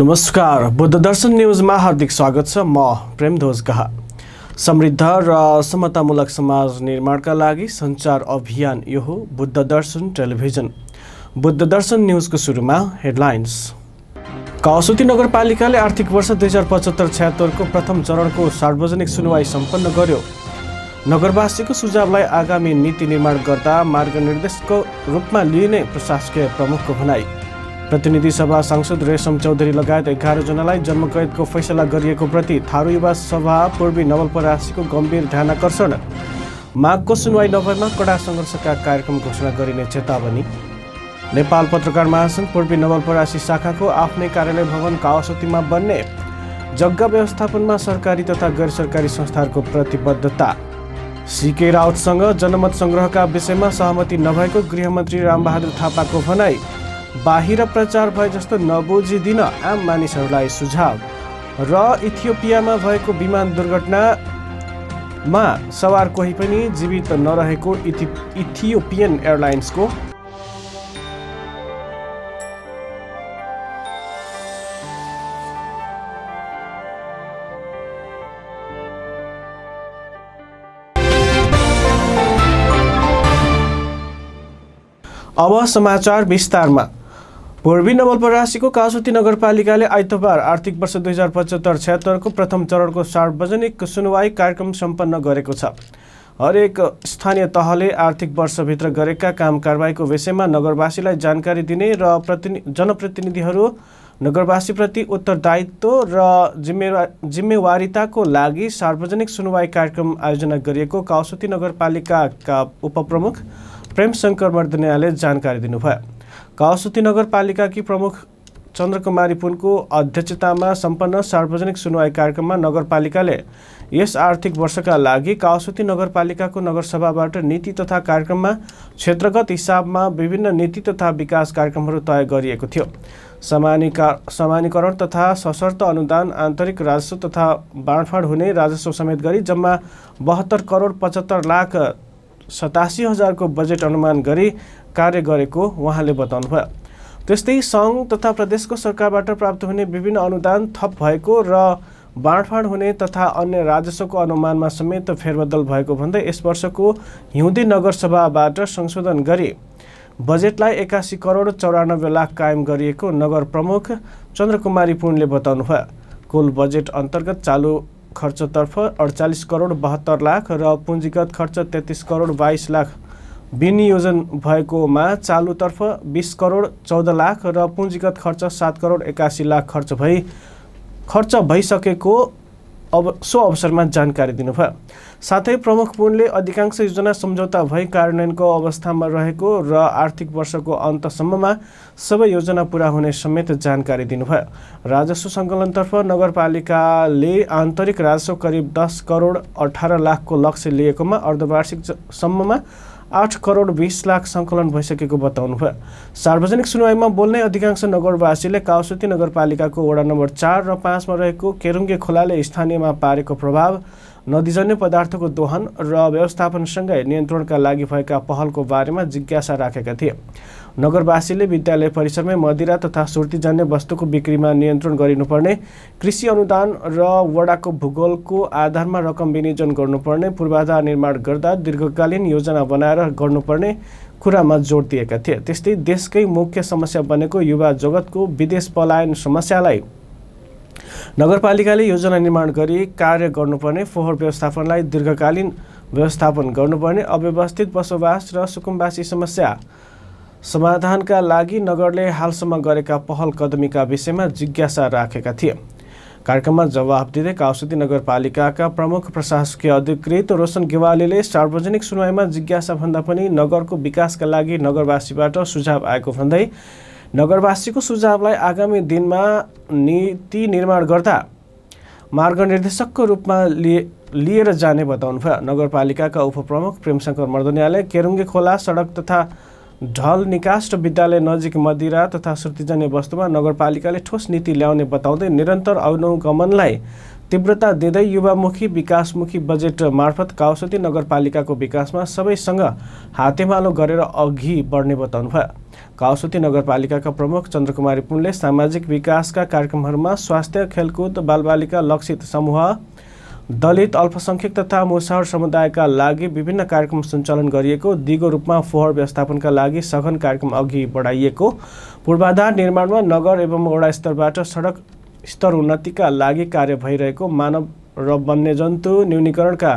नमस्कार, बुद्ध दर्शन न्यूजमा हार्दिक स्वागत छ। म प्रेमध्वज कहा। समृद्ध र समतामूलक समाज निर्माणका लागि सञ्चार अभियान यो हो बुद्ध दर्शन टेलिभिजन। बुद्ध दर्शन न्यूजको सुरुमा हेडलाइन्स। काउसुती नगरपालिकाले आर्थिक वर्ष 2075-76 को प्रथम चरणको सार्वजनिक सुनवाई सम्पन्न गर्यो। नगरवासीको सुझावलाई आगामी नीति निर्माण गर्दा मार्गनिर्देशको रूपमा लिइने प्रशासकीय प्रमुखको भनाई। प्रतिनिधि सभा सांसद रेशम चौधरी लगायत 11 जनालाई जन्मकैदको फैसला गरिएको प्रति थारू युवा सभा पूर्वी नवलपरासीको गम्भीर ध्यानाकर्षण। मागको सुनवाई नभएमा कडा सङ्घर्षका कार्यक्रम घोषणा गरिने चेतावनी। नेपाल पत्रकार महासङ्घ पूर्वी नवलपरासी शाखाको आफ्नै कार्यालय भवन कावासुतीमा बन्ने। जग्गा व्यवस्थापनमा सरकारी तथा गैर सरकारी संस्थाहरूको प्रतिबद्धता। सीके राउतसँग जनमत सङ्ग्रहका विषयमा सहमति नभएको गृहमन्त्री रामबहादुर थापाको भनाई। बाहिर प्रचार भए जस्तो नबुझिदिन आम मानिसहरूलाई सुझाव। र इथियोपियामा भएको विमान दुर्घटनामा सवार कोही पनि जीवित नरहेको इथियोपियन एयरलाइन्सको। अब समाचार विस्तारमा। पूर्वी नवलपरासीको काउसुती नगरपालिकाले आइतबार आर्थिक वर्ष 2075-76 को प्रथम चरणको सार्वजनिक सुनवाई कार्यक्रम सम्पन्न गरेको छ। हरेक स्थानीय तहले आर्थिक वर्षभित्र गरेका काम कारबाहीको विषयमा नगरवासीलाई जानकारी दिने र जनप्रतिनिधिहरू नगरवासीप्रति उत्तरदायित्व र जिम्मेवारीताको लागि सार्वजनिक सुनवाई कार्यक्रम आयोजना गरिएको काउसुती नगरपालिकाका उपप्रमुख प्रेमशंकर मर्दनियाले जानकारी दिनुभयो। काउसुती नगरपालिकाकी प्रमुख चन्द्रकुमारी पुनको अध्यक्षतामा सम्पन्न सार्वजनिक सुनवाई कार्यक्रममा नगरपालिकाले यस आर्थिक वर्षका लागि काउसुती नगरपालिकाको नगरसभाबाट नीति तथा कार्यक्रममा क्षेत्रगत हिसाबमा विभिन्न नीति तथा विकास कार्यक्रमहरू तय गरिएको थियो। समानीकरण तथा सशर्त अनुदान, आन्तरिक राजस्व तथा बाँडफाँड हुने राजस्व समेत गरी जम्मा 72 करोड 75 लाख 87 हजारको बजेट अनुमान गरी कार्य गरेको उहाँले बताउनुभयो। त्यस्तै सङ्घ तथा प्रदेशको सरकारबाट प्राप्त हुने विभिन्न अनुदान थप भएको र बाँडफाँड हुने तथा अन्य राजस्वको अनुमानमा समेत फेरबदल भएको भन्दै यस वर्षको हिउँदी नगरसभाबाट संशोधन गरी बजेटलाई 81 करोड 94 लाख कायम गरिएको नगर प्रमुख चन्द्रकुमारी पुनले बताउनुभयो। कुल बजेट अन्तर्गत चालु खर्चतर्फ 48 करोड 72 लाख र पुँजीगत खर्च 33 करोड 22 लाख विनियोजन भएकोमा चालुतर्फ 20 करोड 14 लाख र पुँजीगत खर्च 7 करोड 81 लाख खर्च भइसकेको सो अवसरमा जानकारी दिनुभयो। साथै प्रमुख पुनले अधिकांश योजना सम्झौता भई कार्यान्वयनको अवस्थामा रहेको र आर्थिक वर्षको अन्तसम्ममा सबै योजना पूरा हुने समेत जानकारी दिनुभयो। राजस्व सङ्कलनतर्फ नगरपालिकाले आन्तरिक राजस्व करिब 10 करोड 18 लाखको लक्ष्य लिएकोमा अर्धवार्षिक सम्ममा 8 करोड 20 लाख सङ्कलन भइसकेको बताउनुभयो। सार्वजनिक सुनवाईमा बोल्ने अधिकांश नगरवासीले काउसुती नगरपालिकाको वडा नम्बर 4 र 5 मा रहेको केरुङ्गे खोलाले स्थानीयमा पारेको प्रभाव, नदीजन्य पदार्थको दोहन र व्यवस्थापनसँगै नियन्त्रणका लागि भएका पहलको बारेमा जिज्ञासा राखेका थिए। नगरवासीले विद्यालय परिसरमै मदिरा तथा सुर्तीजन्य वस्तुको बिक्रीमा नियन्त्रण गरिनुपर्ने, कृषि अनुदान र वडाको भूगोलको आधारमा रकम विनियोजन गर्नुपर्ने, पूर्वाधार निर्माण गर्दा दीर्घकालीन योजना बनाएर गर्नुपर्ने कुरामा जोड दिएका थिए। त्यस्तै देशकै मुख्य समस्या बनेको युवा जगतको विदेश पलायन समस्यालाई नगरपालिकाले योजना निर्माण गरी कार्य गर्नुपर्ने, फोहोर व्यवस्थापनलाई दीर्घकालीन व्यवस्थापन गर्नुपर्ने, अव्यवस्थित बसोबास र सुकुम्बासी समस्या समाधानका लागि नगरले हालसम्म गरेका पहल कदमीका विषयमा जिज्ञासा राखेका थिए। कार्यक्रममा जवाफ दिँदै काउसुती नगरपालिकाका प्रमुख प्रशासकीय अधिकृत रोशन गेवालीले सार्वजनिक सुनवाईमा जिज्ञासा भन्दा पनि नगरको विकासका लागि नगरवासीबाट सुझाव आएको भन्दै नगरवासीको सुझावलाई आगामी दिनमा नीति निर्माण गर्दा मार्गनिर्देशकको रूपमा लिएर जाने बताउनुभयो। नगरपालिकाका उपप्रमुख प्रेमशंकर मर्दनियाले केरुङ्गे खोला सडक तथा ढल निकास र विद्यालय नजिक मदिरा तथा सुर्तीजन्य वस्तुमा नगरपालिकाले ठोस नीति ल्याउने बताउँदै निरन्तर अनुगमनलाई तीव्रता दिँदै युवामुखी विकासमुखी बजेट मार्फत काउसती नगरपालिकाको विकासमा सबैसँग हातेमालो गरेर अघि बढ्ने बताउनुभयो। काउसती नगरपालिकाका प्रमुख चन्द्रकुमारी पुनले सामाजिक विकासका कार्यक्रमहरूमा स्वास्थ्य, खेलकुद, बालबालिका लक्षित समूह, दलित, अल्पसंख्यक तथा मुसहर समुदायका लागि विभिन्न कार्यक्रम सञ्चालन गरिएको, दिगो रूपमा फोहोर व्यवस्थापनका लागि सघन कार्यक्रम अघि बढाइएको, पूर्वाधार निर्माणमा नगर एवं वडा स्तरबाट सडक स्तर उन्नतिका लागि कार्य भइरहेको, मानव र वन्यजन्तु न्यूनीकरणका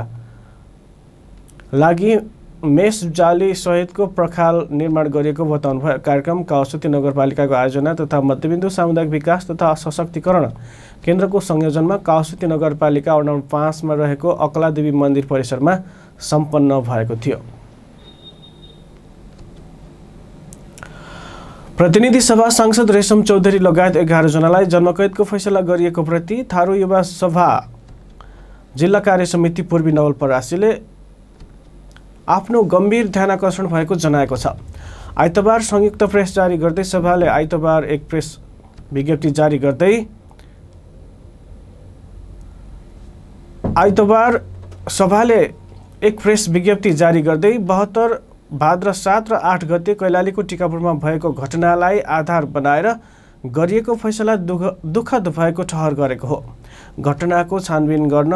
लागि मेष जाली सहितको प्रखाल निर्माण गरिएको बताउनुभयो। कार्यक्रम काउसती नगरपालिकाको आयोजना तथा मध्यबिन्दु सामुदायिक विकास तथा सशक्तिकरण केन्द्रको संयोजनमा काउसती नगरपालिका वडा नम्बर 5 मा रहेको अकलादेवी मन्दिर परिसरमा सम्पन्न भएको थियो। प्रतिनिधि सभा सांसद रेशम चौधरी लगायत 11 जनालाई जन्मकैदको फैसला गरिएको प्रति थारू युवा सभा जिल्ला कार्य समिति पूर्वी नवलपरासीले आफ्नो गम्भीर ध्यानाकर्षण भएको जनाएको छ। आइतबार संयुक्त प्रेस जारी गर्दै सभाले आइतबार एक प्रेस विज्ञप्ति जारी गर्दै बहत्तर भाद्र 7 र 8 गते कैलालीको टिकापुरमा भएको घटनालाई आधार बनाएर गरिएको फैसला दुःखद भएको ठहर गरेको हो। घटनाको छानबिन गर्न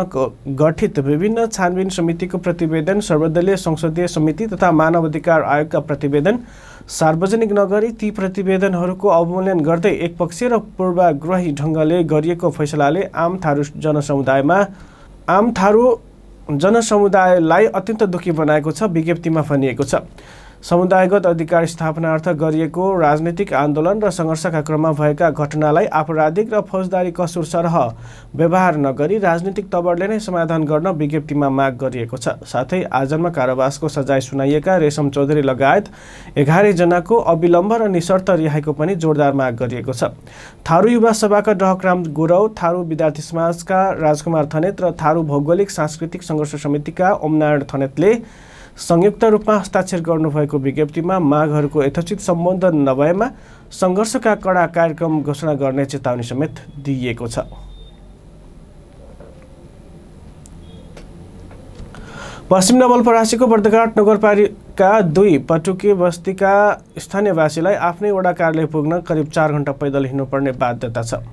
गठित विभिन्न छानबिन समितिको प्रतिवेदन, सर्वदलीय संसदीय समिति तथा मानव अधिकार आयोगका प्रतिवेदन सार्वजनिक नगरी ती प्रतिवेदनहरूको अवमूल्यन गर्दै एकपक्षीय र पूर्वाग्रही ढङ्गले गरिएको फैसलाले आम थारू जनसमुदायलाई अत्यन्त दुखी बनाएको छ। विज्ञप्तिमा भनिएको छ, समुदायगत अधिकार स्थापनार्थ गरिएको राजनीतिक आन्दोलन र सङ्घर्षका क्रममा भएका घटनालाई आपराधिक र फौजदारी कसुर सरह व्यवहार नगरी राजनीतिक तवरले नै समाधान गर्न विज्ञप्तिमा माग गरिएको छ। साथै आजन्म कारावासको सजाय सुनाइएका रेशम चौधरी लगायत 11 जनाको अविलम्ब र निशर्त रिहाईको पनि जोरदार माग गरिएको छ। थारू युवा सभाका डहकराम गुरौ, थारू विद्यार्थी समाजका राजकुमार थनेत र थारू भौगोलिक सांस्कृतिक सङ्घर्ष समितिका ओमनारायण थनेतले संयुक्त रूपमा हस्ताक्षर गर्नुभएको विज्ञप्तिमा मागहरूको यथोचित सम्बोधन नभएमा सङ्घर्षका कडा कार्यक्रम घोषणा गर्ने चेतावनी समेत दिइएको छ। पश्चिम नवलपरासीको बर्दघाट नगरपालिका 2 पटुके बस्तीका स्थानीयवासीलाई आफ्नै वडा कार्यालय पुग्न करिब 4 घण्टा पैदल हिँड्नुपर्ने बाध्यता छ।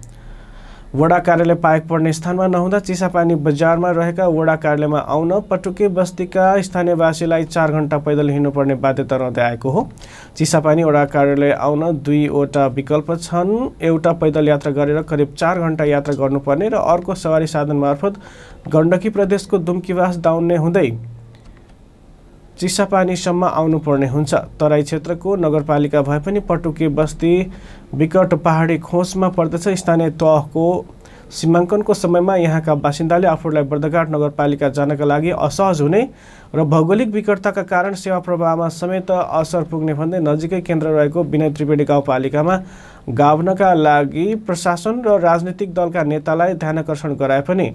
वडा कार्यालय पाएक पर्ने स्थानमा नहुँदा चिसापानी बजारमा रहेका वडा कार्यालयमा आउन पटुके बस्तीका स्थानीयवासीलाई 4 घण्टा पैदल हिँड्नुपर्ने बाध्यता रहँदै आएको हो। चिसापानी वडा कार्यालय आउन 2 वटा विकल्प छन्। एउटा पैदल यात्रा गरेर करिब 4 घण्टा यात्रा गर्नुपर्ने र अर्को सवारी साधन मार्फत गण्डकी प्रदेशको दुम्कीवास दाउन्ने हुँदै चिसापानीसम्म आउनुपर्ने हुन्छ। तराई क्षेत्रको नगरपालिका भए पनि पटुके बस्ती विकट पहाडी खोजमा पर्दछ। स्थानीय तहको सीमाङ्कनको समयमा यहाँका बासिन्दाले आफूलाई बर्दघाट नगरपालिका जानका लागि असहज हुने र भौगोलिक विकटताका कारण सेवा प्रवाहमा समेत असर पुग्ने भन्दै नजिकै केन्द्र रहेको विनय त्रिवेणी गाउँपालिकामा गाभ्नका लागि प्रशासन र राजनीतिक दलका नेतालाई ध्यानाकर्षण गराए पनि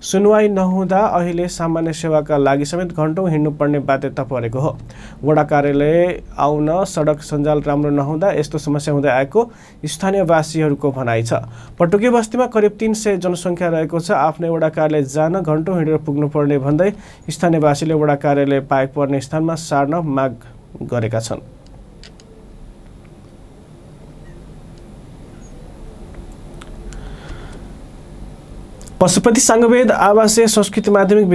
सुनवाई नहुँदा अहिले सामान्य सेवाका लागि समेत घण्टौँ हिँड्नुपर्ने बाध्यता परेको हो। वडा कार्यालय आउन सडक सञ्जाल राम्रो नहुँदा यस्तो समस्या हुँदै आएको स्थानीयवासीहरूको भनाइ छ। पटुके बस्तीमा करिब 300 जनसङ्ख्या रहेको छ। आफ्नै वडा कार्यालय जान घण्टौँ हिँडेर पुग्नुपर्ने भन्दै स्थानीयवासीले वडा कार्यालय पाएक पर्ने स्थानमा सार्न माग गरेका छन्। पशुपति साङ्गवेद आवासीय संस्कृत माध्यमिक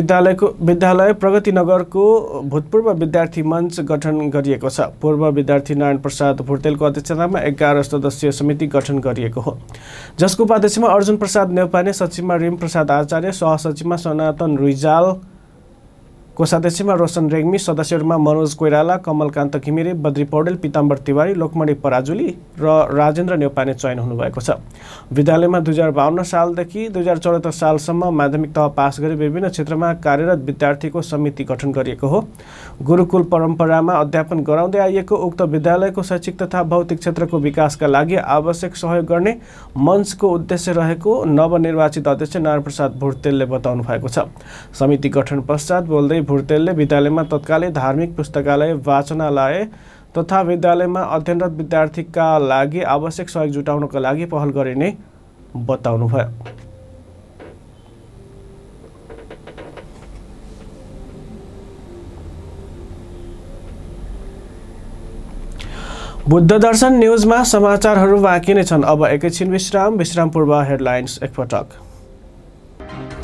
विद्यालय प्रगति नगरको भूतपूर्व विद्यार्थी मञ्च गठन गरिएको छ। पूर्व विद्यार्थी नारायण प्रसाद भुर्तेलको अध्यक्षतामा 11 सदस्यीय समिति गठन गरिएको हो, जसको उपाध्यक्षमा अर्जुन प्रसाद नेउपाने, सचिवमा रिम प्रसाद आचार्य, सहसचिवमा सनातन रुइजाल, कोषाध्यक्षमा रोशन रेग्मी, सदस्यहरूमा मनोज कोइराला, कमलकान्त घिमिरे, बद्री पौडेल, पिताम्बर तिवारी, लोकमणि पराजुली र राजेन्द्र नेउपाने चयन हुनुभएको छ। विद्यालयमा 2052 सालदेखि 2074 सालसम्म माध्यमिक तह पास गरी विभिन्न क्षेत्रमा कार्यरत विद्यार्थीको समिति गठन गरिएको हो। गुरुकुल परम्परामा अध्यापन गराउँदै आइएको उक्त विद्यालयको शैक्षिक तथा भौतिक क्षेत्रको विकासका लागि आवश्यक सहयोग गर्ने मञ्चको उद्देश्य रहेको नवनिर्वाचित अध्यक्ष नारायण प्रसाद भुर्तेलले बताउनु भएको छ। समिति गठन पश्चात बोल्दै भुर्तेलले विद्यालयमा तत्कालै धार्मिक पुस्तकालय, वाचनालय तथा विद्यालयमा अध्ययनरत विद्यार्थीका लागि आवश्यक सहयोग जुटाउनका लागि पहल गरिने बताउनुभयो। बुद्ध दर्शन न्युजमा समाचारहरू बाँकी नै छन्। अब एकैछिन विश्राम पूर्व हेडलाइन्स एकपटक।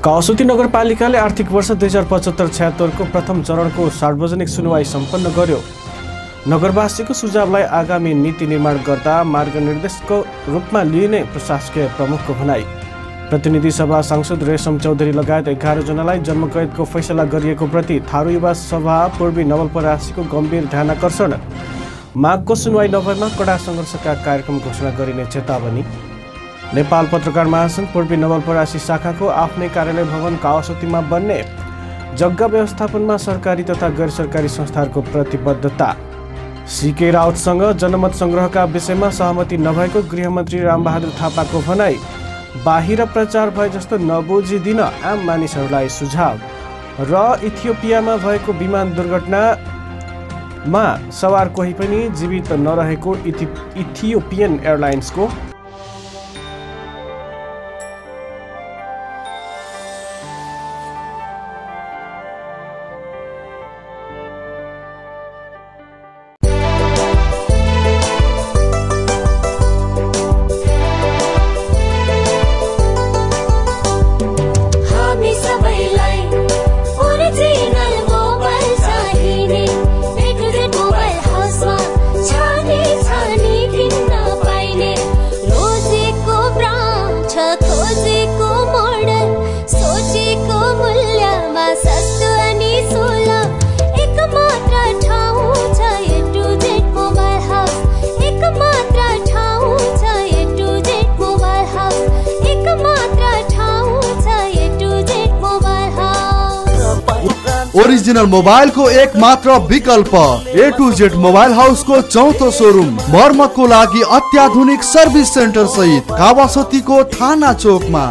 कावासोती नगरपालिकाले आर्थिक वर्ष 2075-76 को प्रथम चरणको सार्वजनिक सुनवाई सम्पन्न गर्यो। नगरवासीको सुझावलाई आगामी नीति निर्माण गर्दा मार्गनिर्देशको रूपमा लिइने प्रशासकीय प्रमुखको भनाई। प्रतिनिधि सभा सांसद रेशम चौधरी लगायत 11 जनालाई जन्मकैदको फैसला गरिएको प्रति थारू युवा सभा पूर्वी नवलपरासीको गम्भीर ध्यानाकर्षण। मागको सुनवाई नभएमा कडा सङ्घर्षका कार्यक्रम घोषणा गरिने चेतावनी। नेपाल पत्रकार महासङ्घ पूर्वी नवलपरासी शाखाको आफ्नै कार्यालय भवन कावासोतीमा बन्ने। जग्गा व्यवस्थापनमा सरकारी तथा गैर सरकारी संस्थाहरूको प्रतिबद्धता। सीके राउतसँग जनमत सङ्ग्रहका विषयमा सहमति नभएको गृहमन्त्री रामबहादुर थापाको भनाई। बाहिर प्रचार भए जस्तो नबुझिदिन आम मानिसहरूलाई सुझाव। र इथियोपियामा भएको विमान दुर्घटनामा सवार कोही पनि जीवित नरहेको इथियोपियन एयरलाइन्सको। ओरिजिनल मोबाइल को एक मात्र विकल्प A to Z mobile house को चौथो शोरूम मर्मतको लागि अत्याधुनिक सर्भिस सेन्टर सहित कावासोती को थाना चोकमा।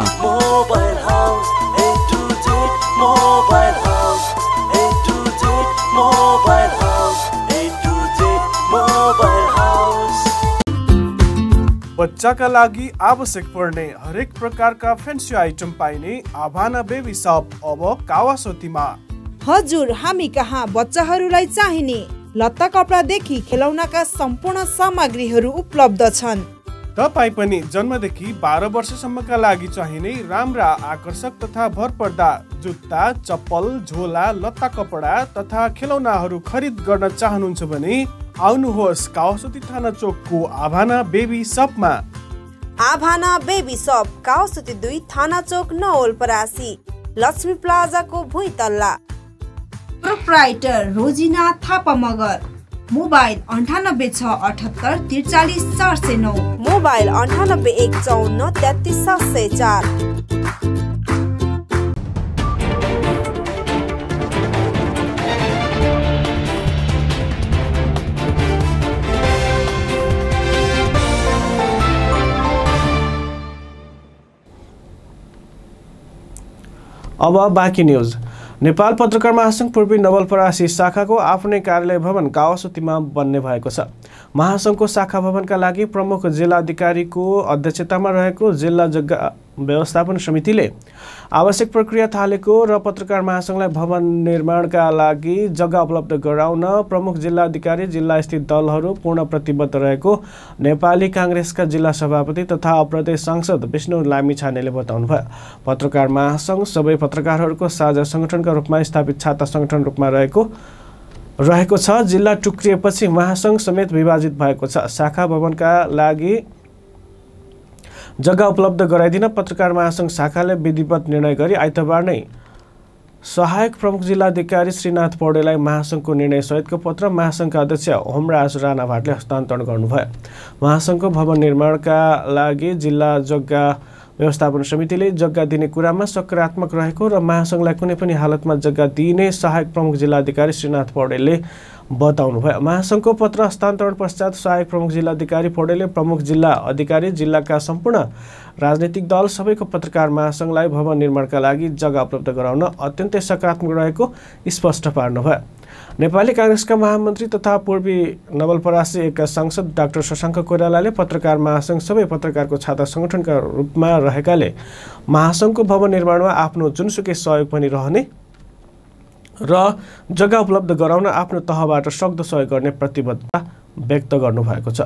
बच्चाका लागि आवश्यक पर्ने हरेक प्रकारका फेन्सी आइटम पाइने आभाना बेबी शप अब कावासोतीमा। हजुर, हामी कहाँ बच्चाहरूलाई चाहिने लत्ता कपडादेखि खेलौनाका सम्पूर्ण सामग्रीहरू उपलब्ध छन्। तपाईँ पनि जन्मदेखि 12 वर्षसम्मका लागि चाहिने राम्रा आकर्षक तथा भरपर्दा जुत्ता, चप्पल, झोला, लत्ता कपडा तथा खेलौनाहरू खरिद गर्न चाहनुहुन्छ भने आउनुहोस् कावासोती थाना चोकको आभाना बेबी शपमा। आभाना बेबी शप कावासोती 2 थाना चोक नवलपरासी लक्ष्मी प्लाजाको भुइँतल्ला। Proprietor Rojina Thapa Magar. Mobile 98 6 78 43 409। Mobile 98 154 33 704। अब बाँकी न्युज। नेपाल पत्रकार महासङ्घ पूर्वी नवलपरासी शाखाको आफ्नै कार्यालय भवन कावासोतीमा बन्ने भएको छ। महासङ्घको शाखा भवनका लागि प्रमुख जिल्लाधिकारीको अध्यक्षतामा रहेको जिल्ला जग्गा व्यवस्थापन समितिले आवश्यक प्रक्रिया थालेको र पत्रकार महासङ्घलाई भवन निर्माणका लागि जग्गा उपलब्ध गराउन प्रमुख जिल्लाधिकारी जिल्लास्थित दलहरू पूर्ण प्रतिबद्ध रहेको नेपाली काङ्ग्रेसका जिल्ला सभापति तथा प्रदेश सांसद विष्णु लामिछानेले बताउनुभयो। पत्रकार महासङ्घ सबै पत्रकारहरूको साझा सङ्गठनका रूपमा स्थापित छाता सङ्गठन रूपमा रहेको छ। जिल्ला टुक्रिएपछि महासङ्घ समेत विभाजित भएको छ। शाखा भवनका लागि जग्गा उपलब्ध गराइदिन पत्रकार महासङ्घ शाखाले विधिवत निर्णय गरी आइतबार नै सहायक प्रमुख जिल्लाधिकारी श्रीनाथ पौडेललाई महासङ्घको निर्णय सहितको पत्र महासङ्घका अध्यक्ष होमराज राणा भाटले हस्तान्तरण गर्नुभयो। महासङ्घको भवन निर्माणका लागि जिल्ला जग्गा व्यवस्थापन समितिले जग्गा दिने कुरामा सकारात्मक रहेको र महासङ्घलाई कुनै पनि हालतमा जग्गा दिइने सहायक प्रमुख जिल्लाधिकारी श्रीनाथ पौडेलले बताउनुभयो। महासङ्घको पत्र हस्तान्तरण पश्चात सहायक प्रमुख जिल्लाधिकारी पौडेलले प्रमुख जिल्ला अधिकारी जिल्लाका सम्पूर्ण राजनीतिक दल सबैको पत्रकार महासङ्घलाई भवन निर्माणका लागि जग्गा उपलब्ध गराउन अत्यन्तै सकारात्मक रहेको स्पष्ट पार्नुभयो। नेपाली काङ्ग्रेसका महामन्त्री तथा पूर्वी नवलपरासी एक सांसद डाक्टर शशाङ्क कोइरालाले पत्रकार महासङ्घ सबै पत्रकारको छाता सङ्गठनका रूपमा रहेकाले महासङ्घको भवन निर्माणमा आफ्नो जुनसुकै सहयोग पनि रहने र जग्गा उपलब्ध गराउन आफ्नो तहबाट सक्दो सहयोग गर्ने प्रतिबद्धता व्यक्त गर्नुभएको छ।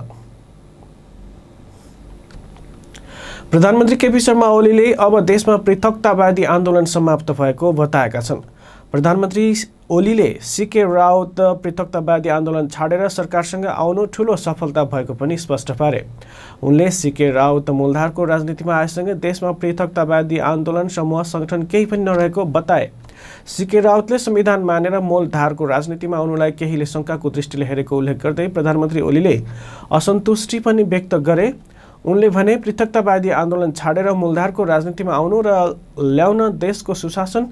प्रधानमन्त्री केपी शर्मा ओलीले अब देशमा पृथकतावादी आन्दोलन समाप्त भएको बताएका छन्। प्रधानमन्त्री ओलीले सीके राउत पृथकतावादी आन्दोलन छाडेर सरकारसँग आउनु ठूलो सफलता भएको पनि स्पष्ट पारे। उनले सीके राउत मूलधारको राजनीतिमा आएसँगै देशमा पृथकतावादी आन्दोलन समूह संगठन केही पनि नरहेको बताए। सीके राउतले संविधान मानेर मूलधारको राजनीतिमा आउनुलाई केहीले शंकाको दृष्टिले हेरेको उल्लेख गर्दै प्रधानमन्त्री ओलीले असन्तुष्टि पनि व्यक्त गरे। उनले भने पृथकतावादी आन्दोलन छाडेर मूलधारको राजनीतिमा आउनु र ल्याउन देशको सुशासन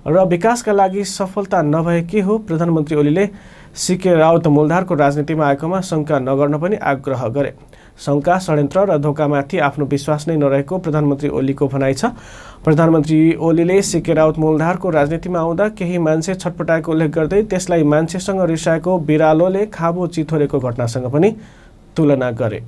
र विकासका लागि सफलता नभए के हो। प्रधानमन्त्री ओलीले सीके राउत मूलधारको राजनीतिमा आएकोमा शंका नगर्न पनि आग्रह गरे। शंका, षड्यन्त्र र धोकामाथि आफ्नो विश्वास नै नरहेको प्रधानमन्त्री ओलीको भनाइ छ। प्रधानमन्त्री ओलीले सीके राउत मूलधारको राजनीतिमा आउँदा केही मान्छे छटपटाएको उल्लेख गर्दै त्यसलाई मान्छेसँग रिसाएको बिरालोले खाबो चिथोरेको घटनासँग पनि तुलना गरे।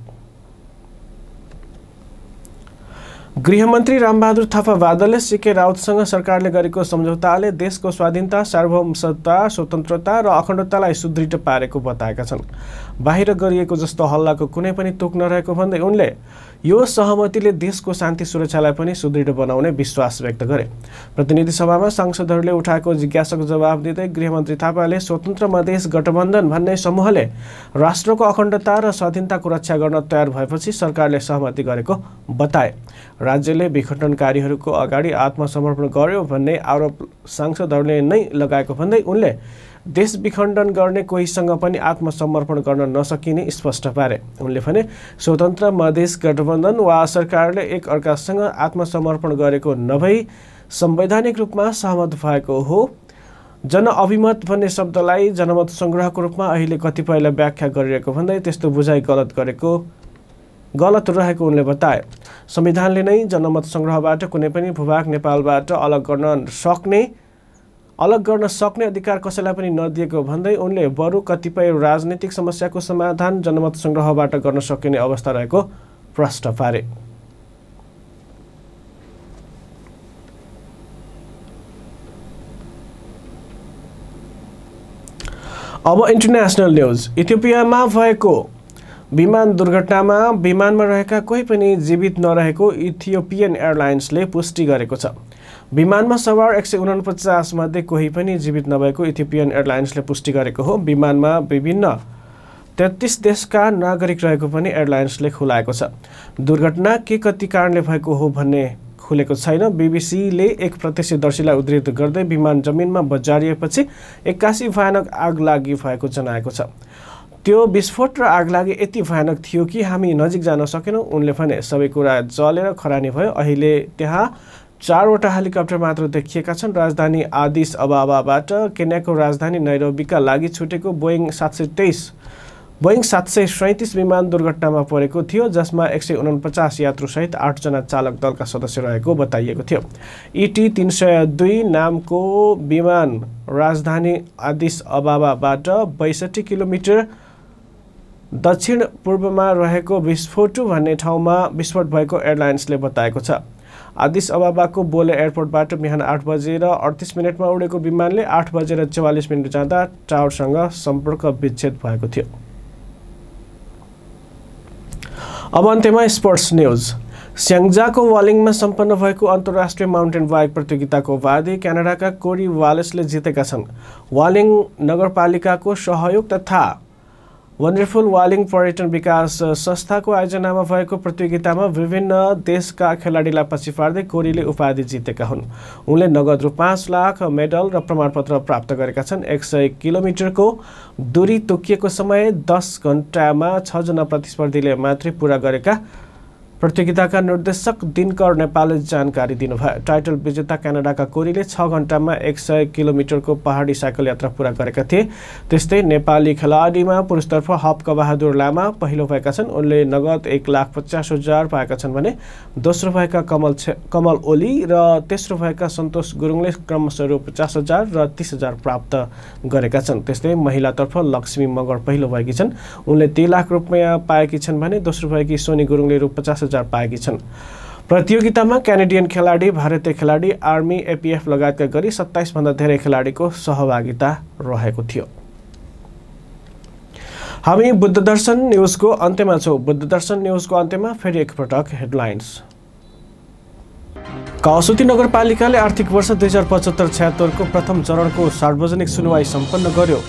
गृहमन्त्री रामबहादुर थापा बादलले सीके राउतसँग सरकारले गरेको सम्झौताले देशको स्वाधीनता, सार्वभौमसत्ता, स्वतन्त्रता र अखण्डतालाई सुदृढ पारेको बताएका छन्। बाहिर गरिएको जस्तो हल्लाको कुनै पनि तुक नरहेको भन्दै उनले यो सहमतिले देशको शान्ति सुरक्षालाई पनि सुदृढ बनाउने विश्वास व्यक्त गरे। प्रतिनिधि सभामा सांसदहरूले उठाएको जिज्ञासाको जवाब दिँदै गृहमन्त्री थापाले स्वतन्त्र मधेस गठबन्धन भन्ने समूहले राष्ट्रको अखण्डता र स्वाधीनताको रक्षा गर्न तयार भएपछि सरकारले सहमति गरेको बताए। राज्यले विघटनकारीहरूको अगाडि आत्मसमर्पण गर्यो भन्ने आरोप सांसदहरूले नै लगाएको भन्दै उनले देश विखण्डन गर्ने कोहीसँग पनि आत्मसमर्पण गर्न नसकिने स्पष्ट पारे। उनले भने स्वतन्त्र मधेस गठबन्धन वा सरकारले एक अर्कासँग आत्मसमर्पण गरेको नभई संवैधानिक रूपमा सहमत भएको हो। जनअभिमत भन्ने शब्दलाई जनमत संग्रहको रूपमा अहिले कतिपयले व्याख्या गरिरहेको भन्दै त्यस्तो बुझाइ गलत रहेको उनले बताए। संविधानले नै जनमत संग्रहबाट कुनै पनि भूभाग नेपालबाट अलग गर्न सक्ने अधिकार कसैलाई पनि नदिएको भन्दै उनले बरु कतिपय राजनीतिक समस्याको समाधान जनमत संग्रहबाट गर्न सकिने अवस्था रहेको प्रश्न पारे। अब इन्टरनेशनल न्यूज। इथियोपियामा भएको विमान दुर्घटनामा विमानमा रहेका कोही पनि जीवित नरहेको इथियोपियन एयरलाइन्सले पुष्टि गरेको छ। विमानमा सवार 149 मध्ये कोही पनि जीवित नभएको इथियोपियन एयरलाइन्सले पुष्टि गरेको हो। विमानमा विभिन्न 33 देशका नागरिक रहेको पनि एयरलाइन्सले खुलाएको छ। दुर्घटना के कति कारणले भएको हो भन्ने खुलेको छैन। बीबीसीले एक प्रत्यक्षदर्शीलाई उद्धृत गर्दै विमान जमिनमा बजारिएपछि 81 भयानक आग लागि भएको जनाएको छ। त्यो विस्फोट र आगलागी यति भयानक थियो कि हामी नजिक जान सकेनौँ। उनले भने सबै कुरा जलेर खरानी भयो। अहिले त्यहाँ 4वटा हेलिकप्टर मात्र देखिएका छन्। राजधानी आदिस अबाबाबाट केन्याको राजधानी नैरोबीका लागि छुटेको बोइङ 737 विमान दुर्घटनामा परेको थियो, जसमा 149 यात्रुसहित 8 जना चालक दलका सदस्य रहेको बताइएको थियो। ET-302 नामको विमान राजधानी आदिस अबाबाबाट 62 किलोमिटर दक्षिण पूर्वमा रहेको विस्फोटु भन्ने ठाउँमा विस्फोट भएको एयरलाइन्सले बताएको छ। आदिस अबाबाको बोले एयरपोर्टबाट बिहान 8 बजेर 38 मिनटमा उडेको विमानले 8 बजेर 44 मिनट जाँदा टावरसँग सम्पर्क विच्छेद भएको थियो। अब अन्त्यमा स्पोर्ट्स न्यूज। स्याङ्जाको वालिङमा सम्पन्न भएको अन्तर्राष्ट्रिय माउन्टेन बाइक प्रतियोगिताको वादी क्यानाडाका कोरी वालेसले जितेका छन्। वालिङ नगरपालिकाको सहयोग तथा वन्डरफुल वालिङ पर्यटन विकास संस्थाको आयोजनामा भएको प्रतियोगितामा विभिन्न देशका खेलाडीलाई पछि पार्दै कोरीले उपाधि जितेका हुन्। उनले नगद रु 5 लाख, मेडल र प्रमाणपत्र प्राप्त गरेका छन्। 100 किलोमिटरको दूरी तोकिएको समय 10 घण्टामा 6 जना प्रतिस्पर्धीले मात्रै पूरा गरेका प्रतियोगिताका निर्देशक दिनकर नेपालले जानकारी दिनुभयो। टाइटल विजेता क्यानाडाका कोरीले 6 घण्टामा 100 किलोमिटरको पहाडी साइकल यात्रा पूरा गरेका थिए। त्यस्तै नेपाली खेलाडीमा पुरुषतर्फ हप्क बहादुर लामा पहिलो भएका छन्। उनले नगद 1,50,000 पाएका छन् भने दोस्रो भएका कमल ओली र तेस्रो भएका सन्तोष गुरुङले क्रमशः रु 50,000 र 30,000 प्राप्त गरेका छन्। त्यस्तै महिलातर्फ लक्ष्मी मगर पहिलो भएकी छन्। उनले 3 लाख रुपैयाँ पाएकी छन् भने दोस्रो भएकी सोनी गुरुङले रु 50,000 पाएकी छन्। प्रतियोगितामा क्यानेडियन खेलाडी, भारतीय खेलाडी, आर्मी, APF लगायतका गरी 27 भन्दा धेरै खेलाडीको सहभागिता रहेको थियो। हामी बुद्ध दर्शन न्युजको अन्त्यमा छौँ। बुद्ध दर्शन न्युजको अन्त्यमा फेरि एकपटक हेडलाइन्स। कावासोती नगरपालिकाले आर्थिक वर्ष 2075-76 को प्रथम चरणको सार्वजनिक सुनवाई सम्पन्न गर्यो।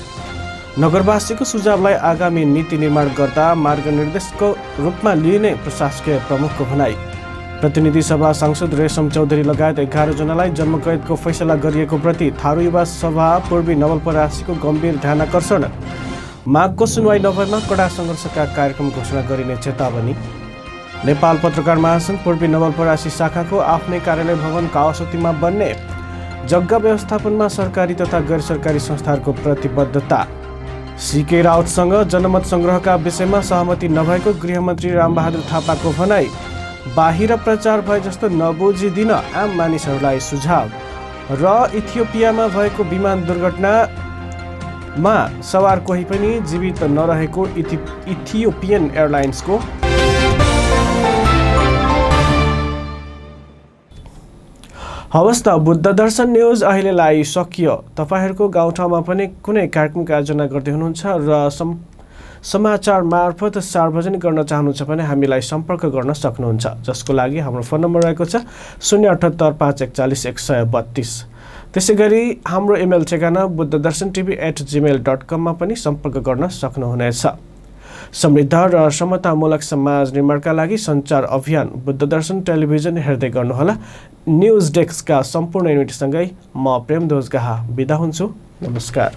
नगरवासीको सुझावलाई आगामी नीति निर्माण गर्दा मार्गनिर्देशको रूपमा लिइने प्रशासकीय प्रमुखको भनाई। प्रतिनिधि सभा सांसद रेशम चौधरी लगायत 11 जनालाई जन्मकैदको फैसला गरिएको प्रति थारू युवा सभा पूर्वी नवलपरासीको गम्भीर ध्यानाकर्षण। मागको सुनवाई नभएमा कडा सङ्घर्षका कार्यक्रम घोषणा गरिने चेतावनी। नेपाल पत्रकार महासङ्घ पूर्वी नवलपरासी शाखाको आफ्नै कार्यालय भवन कावासोतीमा बन्ने। जग्गा व्यवस्थापनमा सरकारी तथा गैर सरकारी संस्थाहरूको प्रतिबद्धता। सीके राउतसँग जनमत सङ्ग्रहका विषयमा सहमति नभएको गृहमन्त्री रामबहादुर थापाको भनाई। बाहिर प्रचार भए जस्तो नबुझिदिन आम मानिसहरूलाई सुझाव। र इथियोपियामा भएको विमान दुर्घटनामा सवार कोही पनि जीवित नरहेको इथियोपियन एयरलाइन्सको। हवस् त, बुद्ध दर्शन न्युज अहिलेलाई सकियो। तपाईँहरूको गाउँठाउँमा पनि कुनै कार्यक्रमको आयोजना गर्दै हुनुहुन्छ र समाचार मार्फत सार्वजनिक गर्न चाहनुहुन्छ भने हामीलाई सम्पर्क गर्न सक्नुहुन्छ, जसको लागि हाम्रो फोन नम्बर रहेको छ 0785141 त्यसै गरी हाम्रो इमेल ठेगाना buddhadarsantv@gmail.com मा पनि सम्पर्क गर्न सक्नुहुनेछ। समृद्ध र समतामूलक समाज निर्माणका लागि सञ्चार अभियान बुद्ध दर्शन टेलिभिजन हेर्दै गर्नुहोला। न्युज डेस्कका सम्पूर्ण युनिटसँगै म प्रेमध्वज गाहा बिदा हुन्छु। नमस्कार।